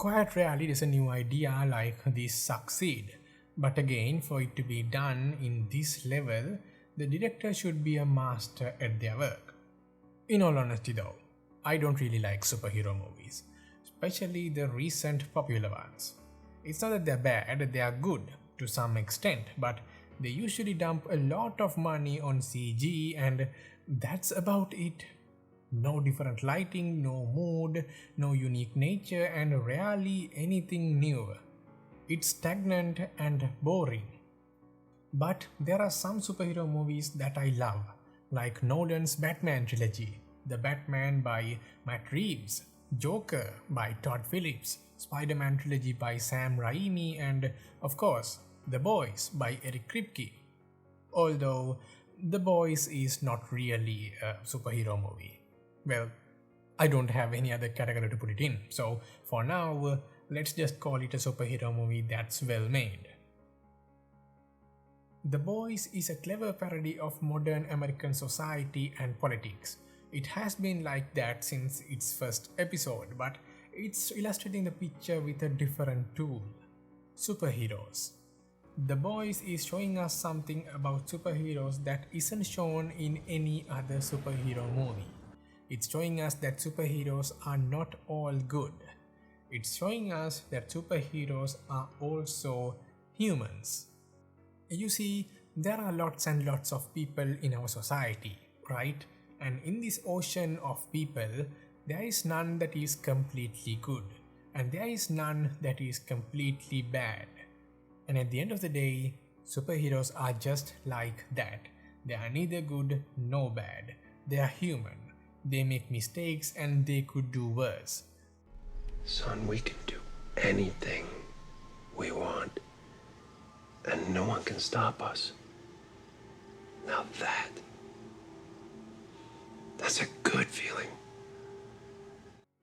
Quite rarely does a new idea like this succeed. But again, for it to be done in this level, the director should be a master at their work. In all honesty though, I don't really like superhero movies, especially the recent popular ones. It's not that they're bad, they are good to some extent, but they usually dump a lot of money on CG and that's about it. No different lighting, no mood, no unique nature, and rarely anything new. It's stagnant and boring. But there are some superhero movies that I love, like Nolan's Batman trilogy, The Batman by Matt Reeves, Joker by Todd Phillips, Spider-Man trilogy by Sam Raimi, and of course, The Boys by Eric Kripke. Although The Boys is not really a superhero movie. Well, I don't have any other category to put it in, so for now, let's just call it a superhero movie that's well made. The Boys is a clever parody of modern American society and politics. It has been like that since its first episode, but it's illustrating the picture with a different tool: superheroes. The Boys is showing us something about superheroes that isn't shown in any other superhero movie. It's showing us that superheroes are not all good. It's showing us that superheroes are also humans. You see, there are lots and lots of people in our society, right? And in this ocean of people, there is none that is completely good, and there is none that is completely bad. And at the end of the day, superheroes are just like that. They are neither good nor bad. They are human. They make mistakes and they could do worse. Son, we can do anything we want, and no one can stop us. Now that's a good feeling.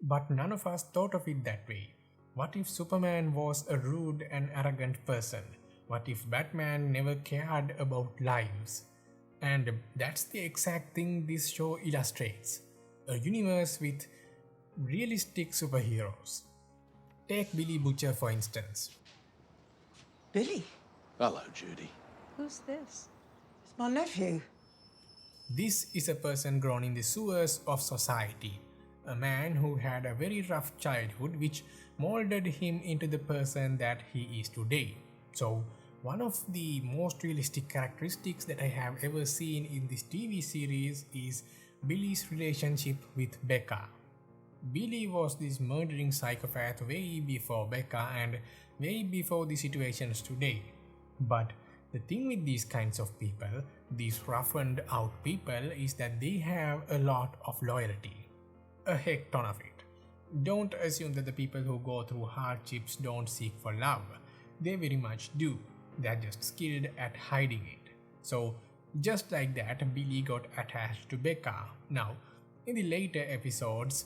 But none of us thought of it that way. What if Superman was a rude and arrogant person? What if Batman never cared about lives? And that's the exact thing this show illustrates. A universe with realistic superheroes. Take Billy Butcher for instance. Billy, Hello, Judy. Who's this? it's my nephew. This is a person grown in the sewers of society. A man who had a very rough childhood which molded him into the person that he is today. So, one of the most realistic characteristics that I have ever seen in this TV series is Billy's relationship with Becca. Billy was this murdering psychopath way before Becca and way before the situations today. But the thing with these kinds of people, these roughened out people, is that they have a lot of loyalty. A heck ton of it. Don't assume that the people who go through hardships don't seek for love. They very much do. They're just skilled at hiding it. So, just like that, Billy got attached to Becca. Now, in the later episodes,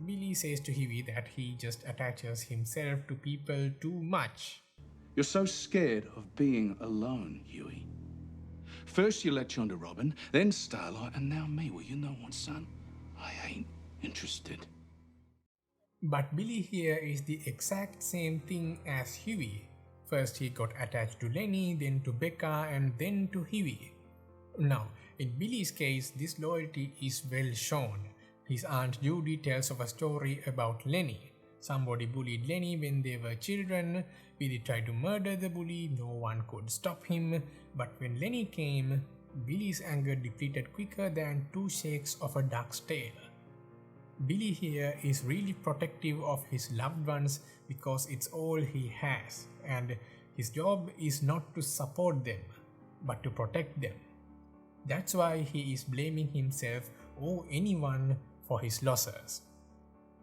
Billy says to Huey that he just attaches himself to people too much. You're so scared of being alone, Huey. First you latch onto Robin, then Starlight, and now me. Well, you know what, son? I ain't interested. But Billy here is the exact same thing as Huey. First he got attached to Lenny, then to Becca, and then to Huey. Now, in Billy's case, this loyalty is well shown. His Aunt Judy tells of a story about Lenny. Somebody bullied Lenny when they were children. Billy tried to murder the bully, no one could stop him. But when Lenny came, Billy's anger depleted quicker than 2 shakes of a duck's tail. Billy here is really protective of his loved ones because it's all he has, and his job is not to support them, but to protect them. That's why he is blaming himself or anyone for his losses.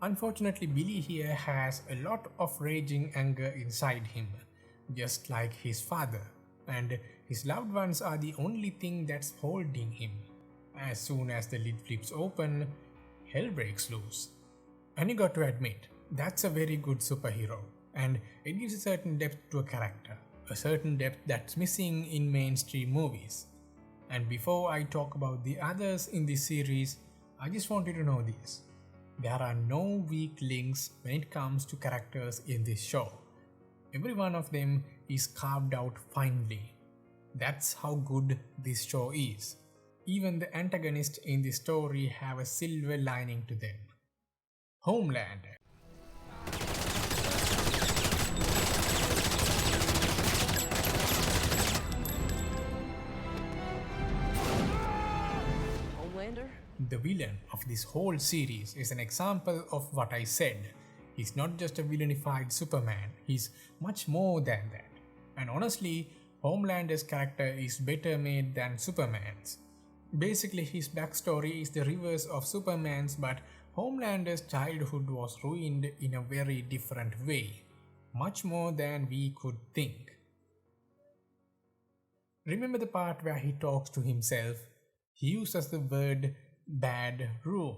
Unfortunately, Billy here has a lot of raging anger inside him, just like his father, and his loved ones are the only thing that's holding him. As soon as the lid flips open, hell breaks loose. And you got to admit, that's a very good superhero, and it gives a certain depth to a character, a certain depth that's missing in mainstream movies. And before I talk about the others in this series, I just want you to know this. There are no weak links when it comes to characters in this show. Every one of them is carved out finely. That's how good this show is. Even the antagonists in the story have a silver lining to them. Homeland. Homelander? The villain of this whole series is an example of what I said. He's not just a villainified Superman, he's much more than that. And honestly, Homelander's character is better made than Superman's. Basically, his backstory is the reverse of Superman's, but Homelander's childhood was ruined in a very different way, much more than we could think. Remember the part where he talks to himself? He uses the word bad room.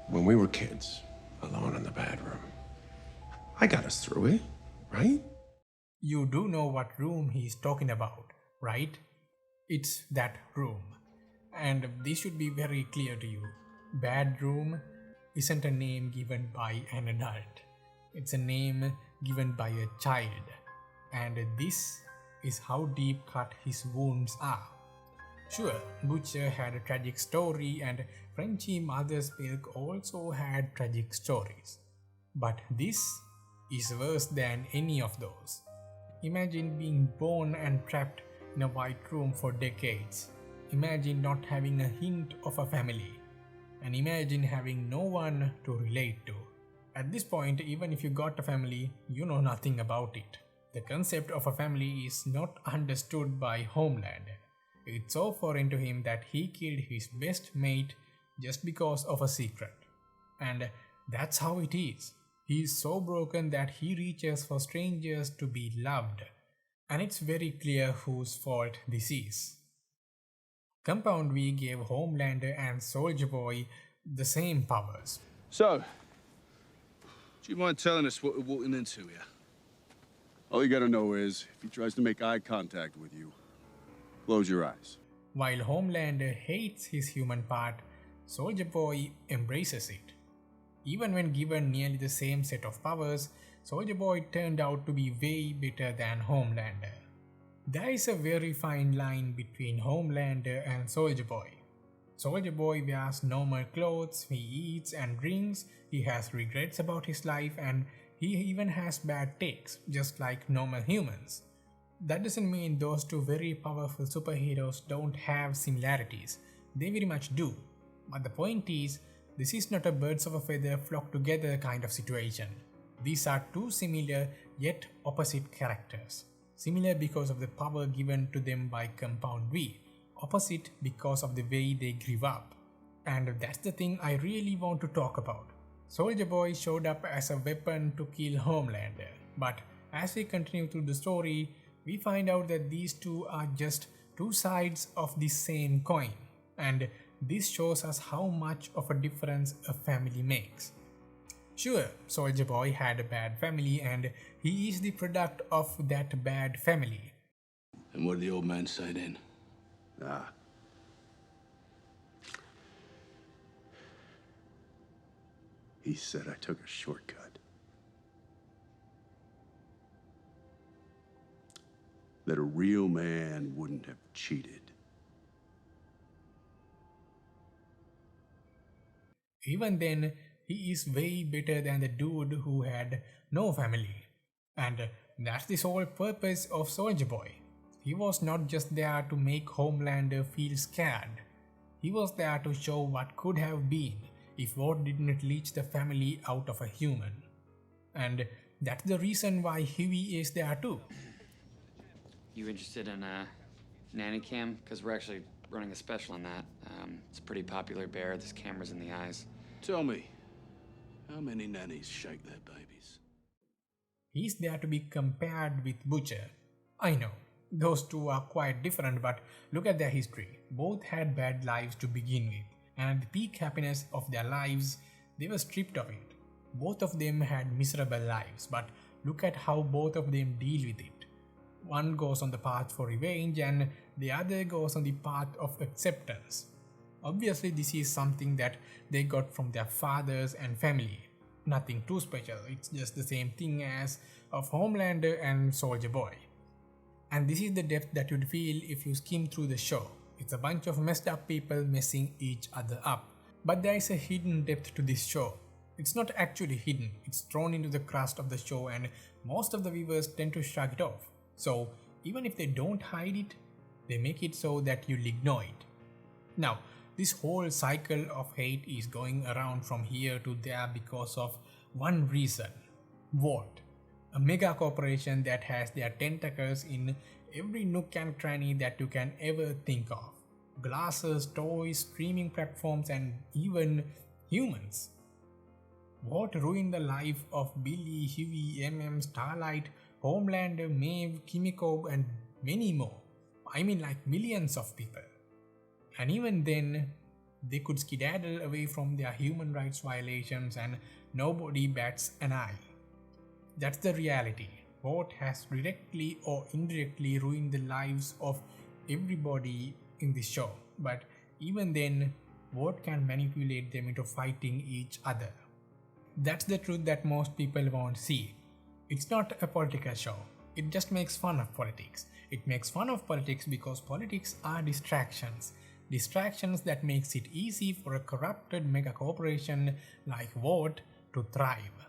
When we were kids, alone in the bedroom, I got us through it, right? You do know what room he's talking about, right? It's that room. And this should be very clear to you. Bad room isn't a name given by an adult. It's a name given by a child. And this is how deep cut his wounds are. Sure, Butcher had a tragic story and Frenchie Mother's Milk also had tragic stories. But this is worse than any of those. Imagine being born and trapped in a white room for decades. Imagine not having a hint of a family. And imagine having no one to relate to. At this point, even if you got a family, you know nothing about it. The concept of a family is not understood by Homelander. It's so foreign to him that he killed his best mate just because of a secret. And that's how it is. He is so broken that he reaches for strangers to be loved. And it's very clear whose fault this is. Compound V gave Homelander and Soldier Boy the same powers. So, do you mind telling us what we're walking into here? All you gotta know is, if he tries to make eye contact with you, close your eyes. While Homelander hates his human part, Soldier Boy embraces it. Even when given nearly the same set of powers, Soldier Boy turned out to be way better than Homelander. There is a very fine line between Homelander and Soldier Boy. Soldier Boy wears normal clothes, he eats and drinks, he has regrets about his life, and he even has bad takes, just like normal humans. That doesn't mean those two very powerful superheroes don't have similarities. They very much do. But the point is, this is not a birds of a feather flock together kind of situation. These are two similar yet opposite characters. Similar because of the power given to them by Compound V. Opposite because of the way they grew up. And that's the thing I really want to talk about. Soldier Boy showed up as a weapon to kill Homelander. But as we continue through the story, we find out that these two are just two sides of the same coin. And this shows us how much of a difference a family makes. Sure, Soldier Boy had a bad family and he is the product of that bad family. And what did the old man say then? Ah. He said I took a shortcut. That a real man wouldn't have cheated. Even then, he is way better than the dude who had no family. And that's the sole purpose of Soldier Boy. He was not just there to make Homelander feel scared. He was there to show what could have been if Ward didn't leech the family out of a human. And that's the reason why Huey is there too. You interested in nanny cam? Because we're actually running a special on that. It's a pretty popular bear. There's cameras in the eyes. Tell me, how many nannies shake their babies? He's there to be compared with Butcher. I know, those two are quite different, but look at their history. Both had bad lives to begin with, and at the peak happiness of their lives, they were stripped of it. Both of them had miserable lives, but look at how both of them deal with it. One goes on the path for revenge and the other goes on the path of acceptance. Obviously, this is something that they got from their fathers and family. Nothing too special, it's just the same thing as of Homelander and Soldier Boy. And this is the depth that you'd feel if you skim through the show. It's a bunch of messed up people messing each other up. But there is a hidden depth to this show. It's not actually hidden, it's thrown into the crust of the show and most of the viewers tend to shrug it off. So even if they don't hide it, they make it so that you'll ignore it. Now, this whole cycle of hate is going around from here to there because of one reason. What? A mega corporation that has their tentacles in every nook and cranny that you can ever think of. Glasses, toys, streaming platforms, and even humans. What ruined the life of Billy, Huey, MM, Starlight, Homelander, Maeve, Kimiko, and many more? I mean like millions of people. And even then, they could skedaddle away from their human rights violations and nobody bats an eye. That's the reality. What has directly or indirectly ruined the lives of everybody in this show. But even then, what can manipulate them into fighting each other? That's the truth that most people won't see. It's not a political show. It just makes fun of politics. It makes fun of politics because politics are distractions. Distractions that makes it easy for a corrupted mega corporation like Vought to thrive.